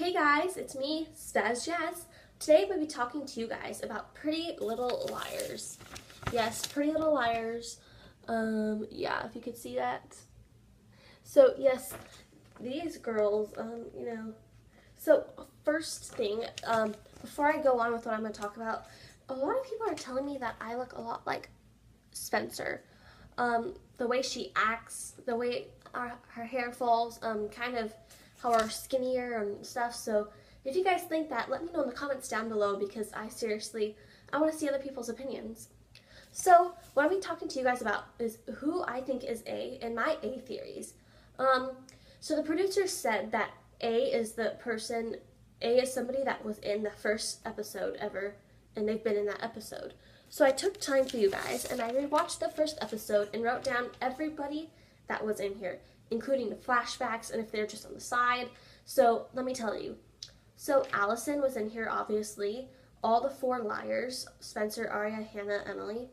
Hey guys, it's me, Spaz Jazz. Today I'm going to be talking to you guys about Pretty Little Liars. Yes, Pretty Little Liars. Yeah, if you could see that. So, yes, these girls, So, first thing, before I go on with what I'm going to talk about, a lot of people are telling me that I look a lot like Spencer. The way she acts, the way her hair falls, kind of how we're skinnier and stuff. So if you guys think that, let me know in the comments down below because I want to see other people's opinions. So what I'm talking to you guys about is who I think is A and my A theories. So the producers said that A is somebody that was in the first episode ever, and they've been in that episode. So I took time for you guys, and I rewatched the first episode and wrote down everybody that was in here, including the flashbacks and if they're just on the side. So let me tell you. So Allison was in here, obviously. All the four liars: Spencer, Arya, Hannah, Emily.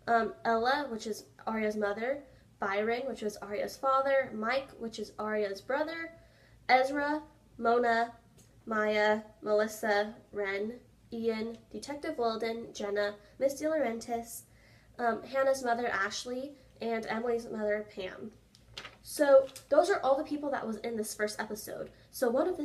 Ella, which is Arya's mother. Byron, which was Arya's father. Mike, which is Arya's brother. Ezra, Mona, Maya, Melissa, Ren, Ian, Detective Wilden, Jenna, Miss De Laurentiis, Hannah's mother Ashley, and Emily's mother Pam. So those are all the people that was in this first episode. So one of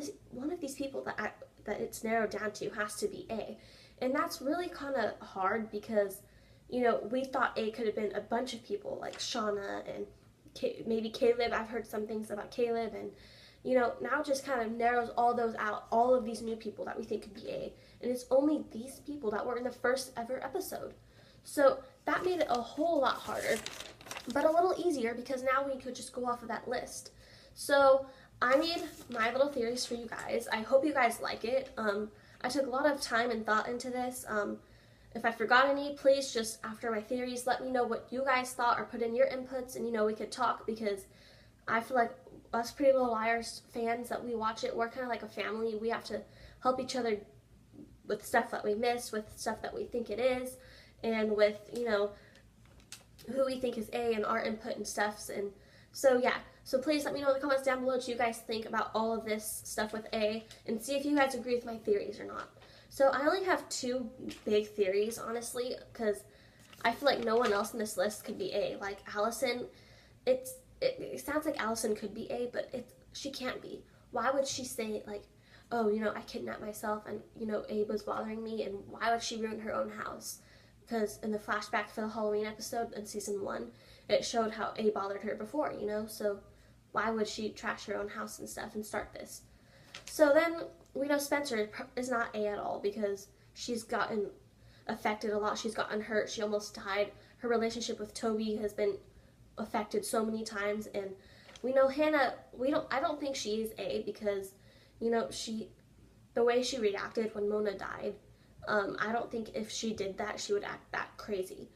these people that it's narrowed down to has to be A, and that's really kind of hard because we thought A could have been a bunch of people like Shauna and maybe Caleb. I've heard some things about Caleb, and now it just kind of narrows all those out, all of these new people that we think could be A. And it's only these people that were in the first ever episode. So that made it a whole lot harder, but a little easier because now we could just go off of that list. So I made my little theories for you guys. I hope you guys like it. I took a lot of time and thought into this. If I forgot any, please just after my theories, let me know what you guys thought or put in your inputs, and we could talk because I feel like us Pretty Little Liars fans that we watch it, we're kind of like a family. We have to help each other with stuff that we miss, with stuff that we think it is, and with, who we think is A and our input and stuffs. And so, yeah. So please let me know in the comments down below what you guys think about all of this stuff with A and see if you guys agree with my theories or not. So I only have two big theories, honestly, because I feel like no one else in this list could be A. Like Allison, it sounds like Allison could be A, but she can't be. Why would she say, like, oh, I kidnapped myself and, Abe was bothering me, and why would she ruin her own house? Because in the flashback for the Halloween episode in season 1, it showed how Abe bothered her before, so why would she trash her own house and stuff and start this? So then we know Spencer is not A at all because she's gotten affected a lot. She's gotten hurt. She almost died. Her relationship with Toby has been affected so many times, and we know Hannah, I don't think she is A because the way she reacted when Mona died, I don't think if she did that she would act that crazy.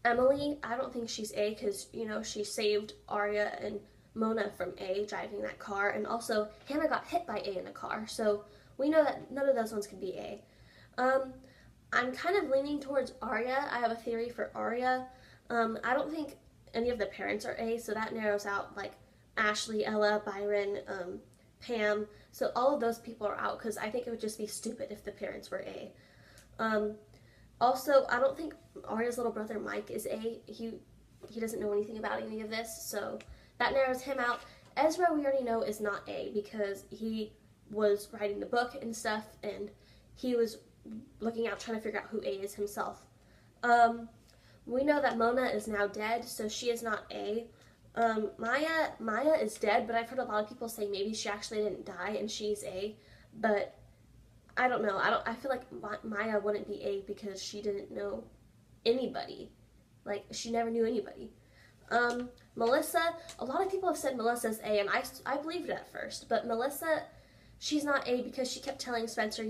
Emily, I don't think she's A because she saved Arya and Mona from A driving that car, and also Hannah got hit by A in a car, so we know that none of those ones could be A. I'm kind of leaning towards Arya. I have a theory for Arya. I don't think any of the parents are A, so that narrows out like Ashley, Ella, Byron, Pam. So all of those people are out because I think it would just be stupid if the parents were A. Also, I don't think Arya's little brother Mike is A. He doesn't know anything about any of this, so that narrows him out. Ezra, we already know, is not A because he was writing the book and stuff, and he was looking out trying to figure out who A is himself. We know that Mona is now dead, so she is not A. Maya is dead, but I've heard a lot of people say maybe she actually didn't die and she's A, but I don't know. I feel like Maya wouldn't be A because she didn't know anybody. Like, she never knew anybody. Melissa, a lot of people have said Melissa's A, and I believed it at first, but Melissa, she's not A because she kept telling Spencer,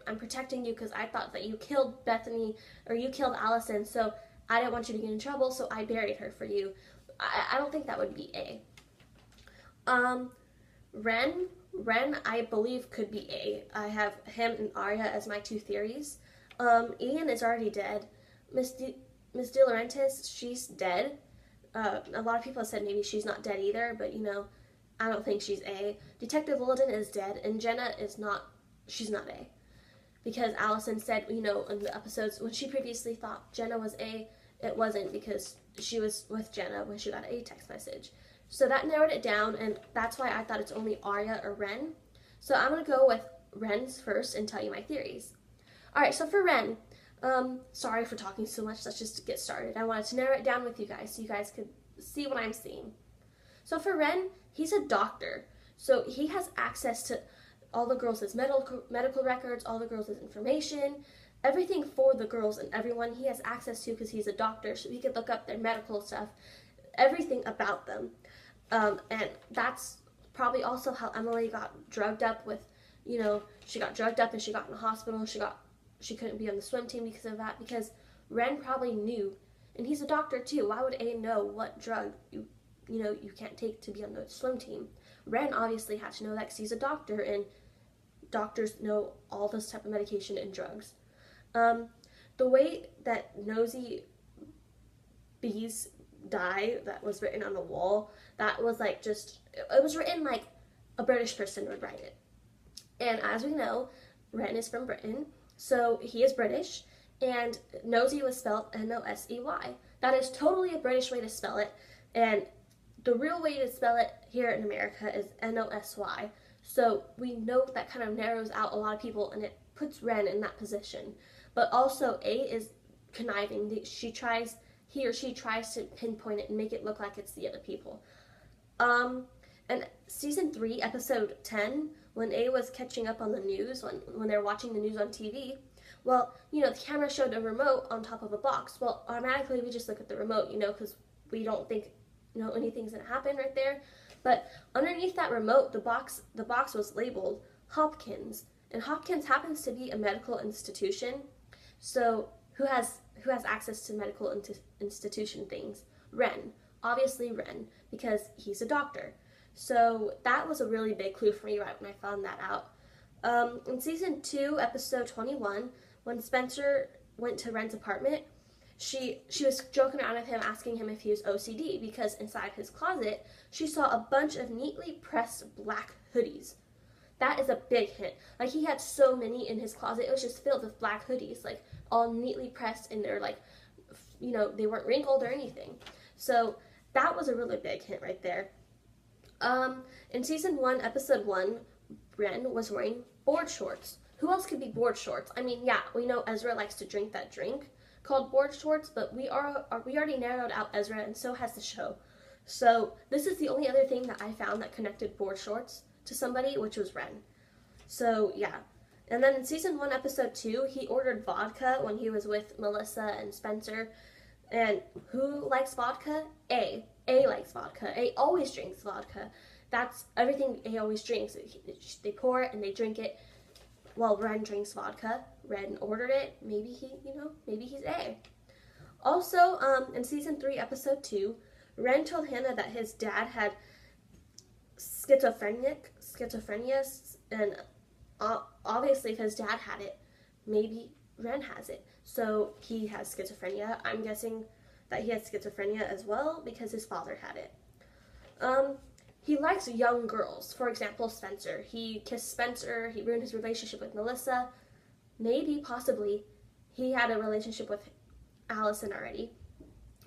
I'm protecting you because I thought that you killed Bethany, or you killed Allison, so I didn't want you to get in trouble, so I buried her for you. I don't think that would be A. Ren, I believe, could be A. I have him and Arya as my two theories. Ian is already dead. Miss De Laurentiis, she's dead. A lot of people have said maybe she's not dead either, but I don't think she's A. Detective Littleton is dead, and Jenna is not, she's not A. Because Allison said, you know, in the episodes, when she previously thought Jenna was A, it wasn't, because she was with Jenna when she got a text message. So that narrowed it down, and that's why I thought it's only Arya or Ren. So I'm going to go with Ren's first and tell you my theories. Alright, so for Ren, sorry for talking so much, let's just get started. I wanted to narrow it down with you guys so you guys could see what I'm seeing. So for Ren, he's a doctor, so he has access to all the girls' medical records, all the girls' information, everything for the girls and everyone he has access to because he's a doctor, so he could look up their medical stuff, everything about them. And that's probably also how Emily got drugged up with, you know, she got drugged up and she got in the hospital. She couldn't be on the swim team because of that, because Ren probably knew, and he's a doctor too. Why would A know what drug you can't take to be on the swim team? Ren obviously had to know that because he's a doctor, and doctors know all this type of medication and drugs. The way that nosy bees die that was written on the wall, that was like it was written like a British person would write it. And as we know, Ren is from Britain, so he is British, and nosy was spelled N-O-S-E-Y. That is totally a British way to spell it, and the real way to spell it here in America is N-O-S-Y. So we know that kind of narrows out a lot of people, and it puts Ren in that position. But also A is conniving. He or she tries to pinpoint it and make it look like it's the other people. And season 3, episode 10, when A was catching up on the news, when they're watching the news on TV, well, you know, the camera showed a remote on top of a box. Well, automatically we just look at the remote, you know, because we don't think, you know, anything's gonna happen right there. But underneath that remote, the box was labeled Hopkins, and Hopkins happens to be a medical institution. So who has access to medical institution things? Ren, obviously Ren, because he's a doctor. So that was a really big clue for me right when I found that out. In season 2, episode 21, when Spencer went to Ren's apartment, she was joking around with him, asking him if he was OCD, because inside his closet, she saw a bunch of neatly pressed black hoodies. That is a big hint. Like, he had so many in his closet, it was just filled with black hoodies, like, all neatly pressed, and they're like, you know, they weren't wrinkled or anything. So that was a really big hint right there. In season 1, episode 1, Ren was wearing board shorts. Who else could be board shorts? I mean, yeah, we know Ezra likes to drink that drink called board shorts, but we already narrowed out Ezra, and so has the show. So this is the only other thing that I found that connected board shorts to somebody, which was Ren. So yeah. And then in season 1, episode 2, he ordered vodka when he was with Melissa and Spencer. And who likes vodka? A. A likes vodka. A always drinks vodka. That's everything A always drinks. They pour it and they drink it. Well, Ren drinks vodka. Ren ordered it. Maybe he's A. Also, in season 3, episode 2, Ren told Hannah that his dad had schizophrenia, and obviously if his dad had it, maybe Ren has it. So he has schizophrenia. I'm guessing that he has schizophrenia as well because his father had it. He likes young girls. For example, Spencer. He kissed Spencer. He ruined his relationship with Melissa. Maybe, possibly, he had a relationship with Allison already.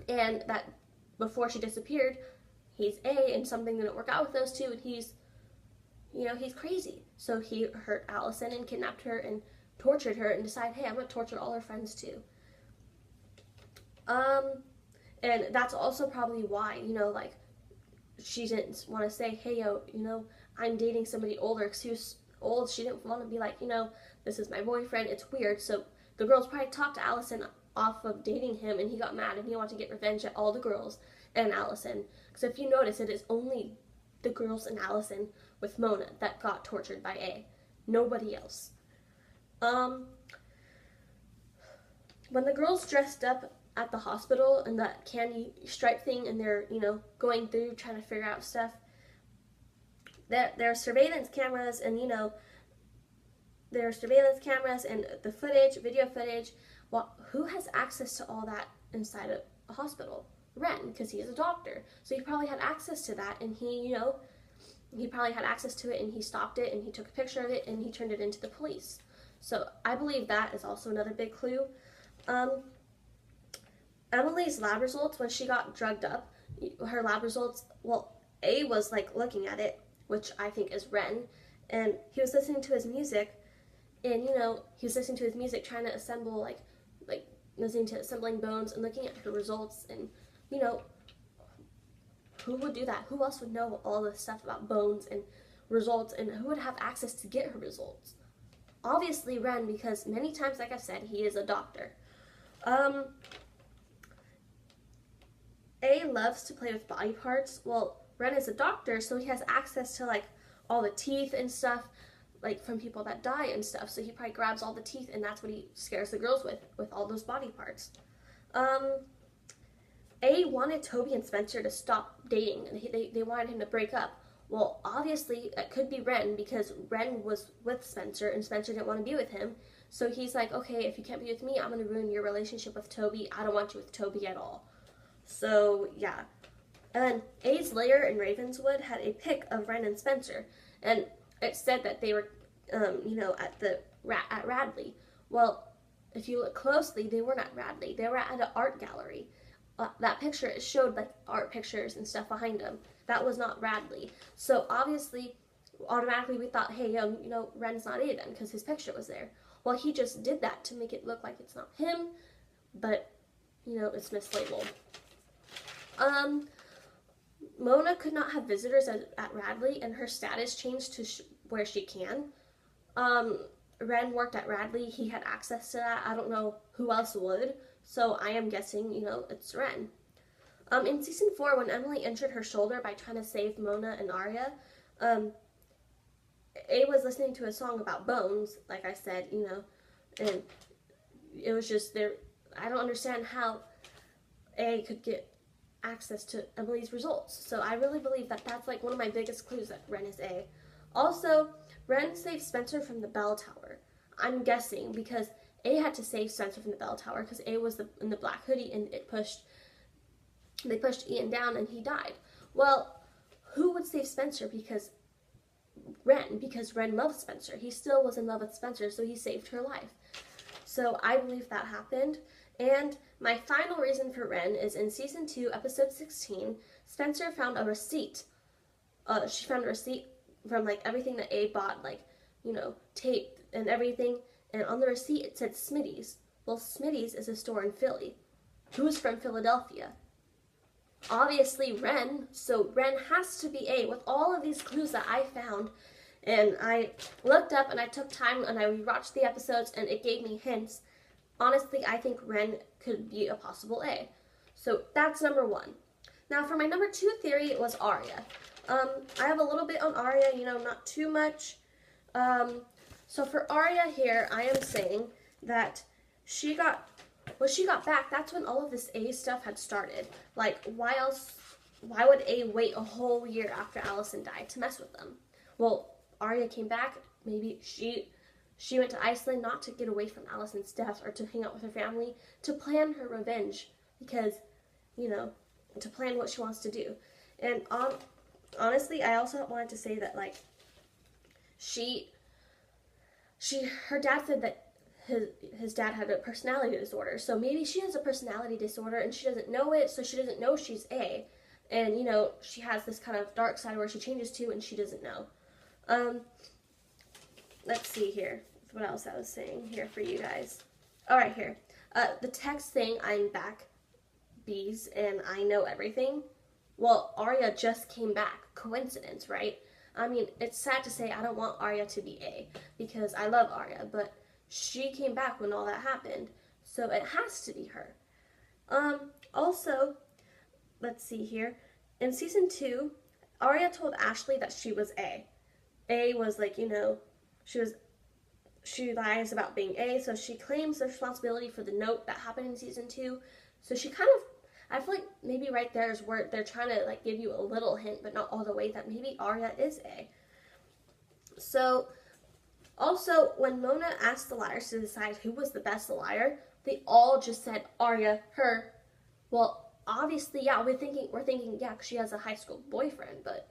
And that before she disappeared, he's A, and something didn't work out with those two, and he's crazy. So he hurt Allison and kidnapped her and tortured her and decided, hey, I'm going to torture all her friends too. And that's also probably why, like, she didn't want to say, hey, I'm dating somebody older, because he was old. She didn't want to be like, this is my boyfriend. It's weird. So the girls probably talked to Allison off of dating him, and he got mad, and he wanted to get revenge at all the girls and Allison. Because if you notice, it is only the girls and Allison with Mona that got tortured by A. Nobody else. When the girls dressed up at the hospital in that candy stripe thing, and they're, going through trying to figure out stuff, there are surveillance cameras, and, there are surveillance cameras and the footage, video footage. Well, who has access to all that inside of a hospital? Ren, because he is a doctor. So he probably had access to that, and he, he probably had access to it and he stopped it and he took a picture of it and he turned it into the police. So I believe that is also another big clue. Emily's lab results, when she got drugged up, her lab results, well, A was like looking at it, which I think is Ren, and he was listening to his music, and he was listening to his music, trying to assemble, like listening to assembling bones and looking at her results, and who would do that? Who else would know all this stuff about bones and results, and who would have access to get her results? Obviously Ren, because many times, like I said, he is a doctor. A loves to play with body parts. Well, Ren is a doctor, so he has access to like all the teeth and stuff, like from people that die and stuff. So he probably grabs all the teeth, and that's what he scares the girls with all those body parts. A wanted Toby and Spencer to stop dating, and they wanted him to break up. Well, obviously, it could be Ren, because Ren was with Spencer, and Spencer didn't want to be with him. So he's like, okay, if you can't be with me, I'm going to ruin your relationship with Toby. I don't want you with Toby at all. So, yeah. And then A's lair in Ravenswood had a pic of Ren and Spencer, and it said that they were, at Radley. Well, if you look closely, they weren't at Radley. They were at an art gallery. That picture, it showed like art pictures and stuff behind them. That was not Radley. So obviously, automatically we thought, hey, Ren's not A then, because his picture was there. Well, he just did that to make it look like it's not him, but, it's mislabeled. Mona could not have visitors at Radley, and her status changed to where she can. Ren worked at Radley. He had access to that. I don't know who else would, so I am guessing, it's Ren. In season 4, when Emily injured her shoulder by trying to save Mona and Arya, A was listening to a song about bones, like I said, and it was just there. I don't understand how A could get access to Emily's results. So I really believe that that's like one of my biggest clues that Ren is A. Also, Ren saved Spencer from the bell tower. I'm guessing because A had to save Spencer from the bell tower because A was in the black hoodie, and they pushed Ian down and he died. Well, who would save Spencer? Because Ren loved Spencer. He still was in love with Spencer, so he saved her life. So I believe that happened. And my final reason for Ren is in season 2, episode 16, Spencer found a receipt. She found a receipt from like everything that A bought, like, tape and everything. And on the receipt it said Smitty's. Well, Smitty's is a store in Philly. Who's from Philadelphia? Obviously Ren, so Ren has to be A with all of these clues that I found. And I looked up and I took time and I rewatched the episodes and it gave me hints. Honestly, I think Ren could be a possible A. So that's number 1. Now for my number 2 theory, it was Arya. I have a little bit on Arya, not too much. So for Arya here, I am saying that when she got back, that's when all of this A stuff had started. Like, why would A wait a whole year after Allison died to mess with them? Well, Arya came back. Maybe she went to Iceland not to get away from Allison's death or to hang out with her family, to plan her revenge because, to plan what she wants to do. And honestly, I also wanted to say that, like, her dad said that his dad had a personality disorder. So maybe she has a personality disorder and she doesn't know it, so she doesn't know she's A. And, she has this kind of dark side where she changes to and she doesn't know. Let's see here. What else I was saying here for you guys. All right, here. The text saying, I'm back, bees, and I know everything. Well, Arya just came back. Coincidence, right? I mean, it's sad to say I don't want Arya to be A because I love Arya, but she came back when all that happened, so it has to be her. Also, let's see here. In season 2, Arya told Ashley that she was A. A was like, she lies about being A, so she claims the responsibility for the note that happened in season 2. So she kind of, I feel like maybe right there is where they're trying to like give you a little hint, but not all the way, that maybe Arya is A. So, also, when Mona asked the liars to decide who was the best liar, they all just said Arya, her. Well, obviously, yeah, we're thinking, yeah, 'cause she has a high school boyfriend, but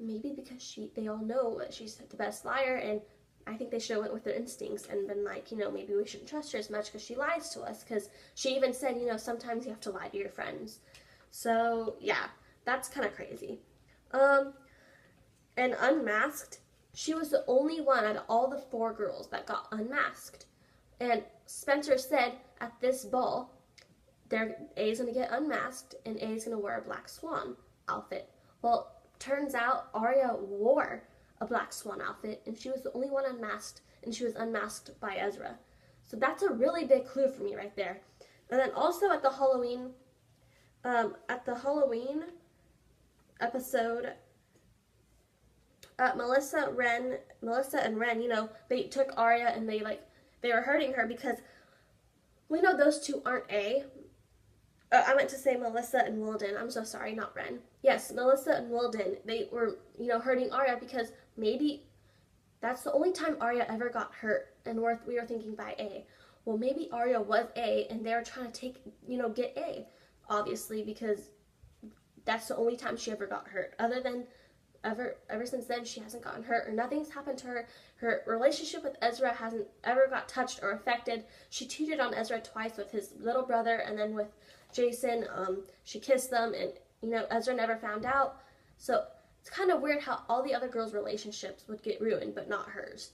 maybe because they all know that she's the best liar, and I think they should have went with their instincts and been like, you know, maybe we shouldn't trust her as much because she lies to us, because she even said, you know, sometimes you have to lie to your friends. So, yeah, that's kind of crazy. And unmasked, she was the only one out of all the 4 girls that got unmasked. And Spencer said at this ball, A is going to get unmasked and A is going to wear a black swan outfit. Well, turns out Arya wore a black swan outfit, and she was the only one unmasked, and she was unmasked by Ezra. So that's a really big clue for me right there. And then also at the Halloween episode, Melissa and Ren, you know, they took Arya and they were hurting her because we know those two aren't A. I meant to say Melissa and Wilden. I'm so sorry, not Ren. Yes, Melissa and Wilden, they were, you know, hurting Arya because maybe that's the only time Arya ever got hurt, and we were thinking by A. Well, maybe Arya was A, and they were trying to get A, obviously, because that's the only time she ever got hurt. Ever since then, she hasn't gotten hurt, or nothing's happened to her. Her relationship with Ezra hasn't ever got touched or affected. She cheated on Ezra twice with his little brother, and then with Jason, she kissed them, and, you know, Ezra never found out. So it's kind of weird how all the other girls' relationships would get ruined, but not hers.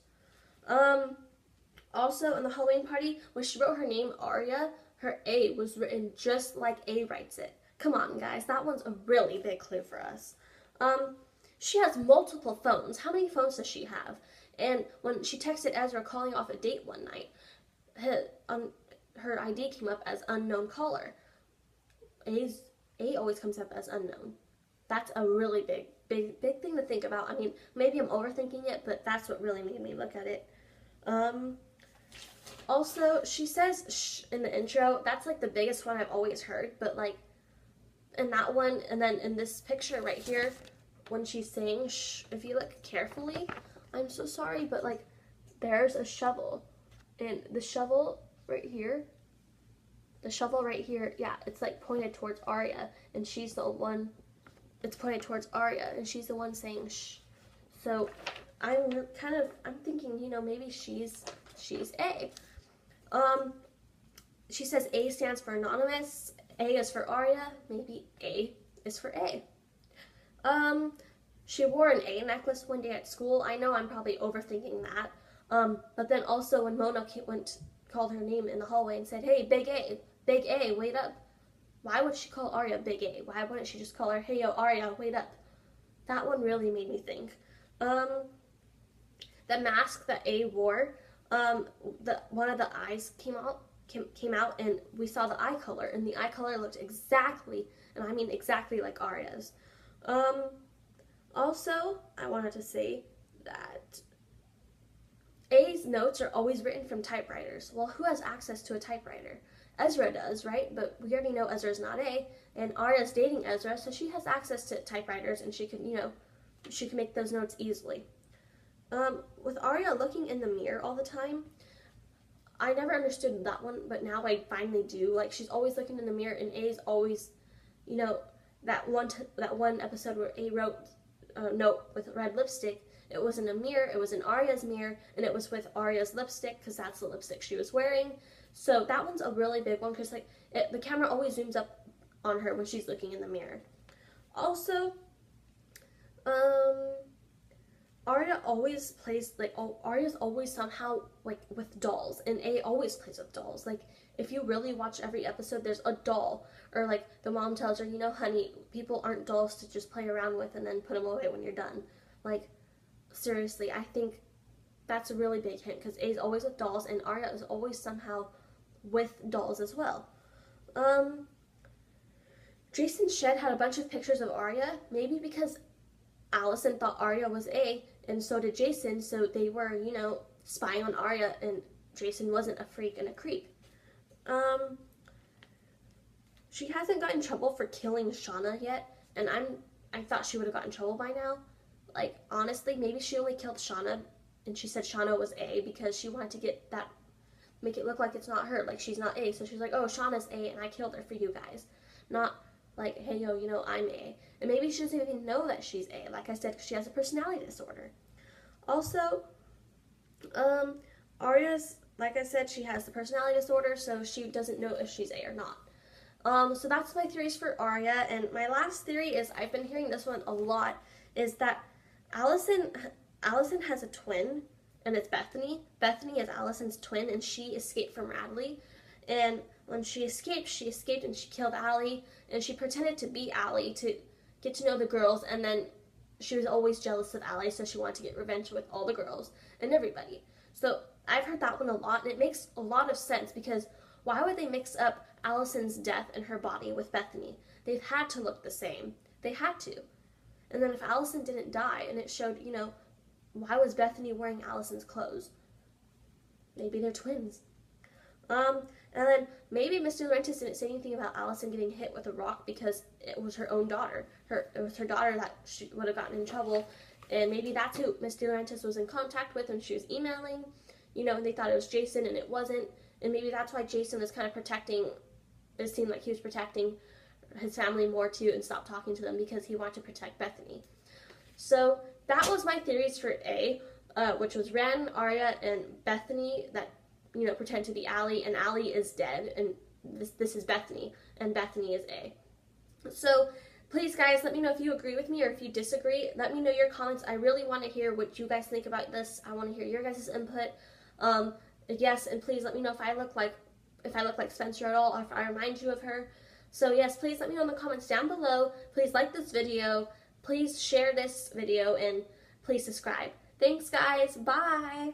Also, in the Halloween party, when she wrote her name, Arya, her A was written just like A writes it. Come on, guys, that one's a really big clue for us. She has multiple phones. How many phones does she have? And when she texted Ezra calling off a date one night, her ID came up as unknown caller. A always comes up as unknown. That's a really big thing to think about. I mean, maybe I'm overthinking it, but that's what really made me look at it. Also, she says shh in the intro. That's like the biggest one I've always heard, but like in that one, and then in this picture right here, when she's saying shh, if you look carefully, I'm so sorry, but like there's a shovel, and the shovel right here, yeah, it's like pointed towards Arya, and she's the one, it's pointed towards Arya, and she's the one saying shh. So I'm thinking, you know, maybe she's A. She says A stands for anonymous, A is for Arya, maybe A is for A. She wore an A necklace one day at school. I know I'm probably overthinking that. But then also when Mona called her name in the hallway and said, hey, Big A, wait up. Why would she call Arya Big A? Why wouldn't she just call her, hey, yo, Arya, wait up? That one really made me think. The mask that A wore, one of the eyes came out, and we saw the eye color, and the eye color looked exactly, and I mean exactly like Arya's. Also, I wanted to say that A's notes are always written from typewriters. Well, who has access to a typewriter? Ezra does, right? But we already know Ezra's not A, and Arya's dating Ezra, so she has access to typewriters, and she can, you know, she can make those notes easily. With Arya looking in the mirror all the time, I never understood that one, but now I finally do. Like, she's always looking in the mirror, and A's always, you know, that one episode where A wrote a note with red lipstick, it was in a mirror, it was in Arya's mirror, and it was with Arya's lipstick, because that's the lipstick she was wearing. So that one's a really big one, because like the camera always zooms up on her when she's looking in the mirror. Also, Arya always plays, like, Arya's always somehow, like, with dolls, and A always plays with dolls. Like, if you really watch every episode, there's a doll, or, like, the mom tells her, you know, honey, people aren't dolls to just play around with and then put them away when you're done. Like, seriously, I think that's a really big hint, because A's always with dolls, and Arya is always somehow with dolls as well. Jason Shed had a bunch of pictures of Arya, maybe because Allison thought Arya was A, and so did Jason, so they were, you know, spying on Arya, and Jason wasn't a freak and a creep. She hasn't gotten in trouble for killing Shauna yet, and I thought she would have gotten in trouble by now. Like, honestly, maybe she only killed Shauna, and she said Shauna was A because she wanted to make it look like it's not her, like she's not A, so she's like, oh, Shauna's A, and I killed her for you guys. Not, like, hey, yo, you know, I'm A. And maybe she doesn't even know that she's A. Like I said, she has a personality disorder. Also, Arya's, like I said, she has the personality disorder, so she doesn't know if she's A or not. So that's my theories for Arya. And my last theory is, I've been hearing this one a lot, is that Allison has a twin, and it's Bethany. Bethany is Allison's twin, and she escaped from Radley. And when she escaped and she killed Allie, and she pretended to be Allie to get to know the girls, and then she was always jealous of Allie, so she wanted to get revenge with all the girls and everybody. So I've heard that one a lot, and it makes a lot of sense, because why would they mix up Allison's death and her body with Bethany? They've had to look the same. They had to. And then if Allison didn't die, and it showed, you know, why was Bethany wearing Allison's clothes? Maybe they're twins. And then maybe Miss De Laurentiis didn't say anything about Allison getting hit with a rock because it was her own daughter. It was her daughter that she would have gotten in trouble. And maybe that's who Miss De Laurentiis was in contact with when she was emailing, you know, and they thought it was Jason and it wasn't. And maybe that's why Jason was kind of protecting, it seemed like he was protecting his family more too and stopped talking to them because he wanted to protect Bethany. So that was my theories for A, which was Ren, Arya, and Bethany that, you know, pretend to be Allie, and Allie is dead, and this is Bethany, and Bethany is A. So please, guys, let me know if you agree with me or if you disagree. Let me know your comments. I really want to hear what you guys think about this. I want to hear your guys' input. Yes, and please let me know if I look like Spencer at all, or if I remind you of her. So yes, please let me know in the comments down below. Please like this video. Please share this video, and please subscribe. Thanks, guys. Bye.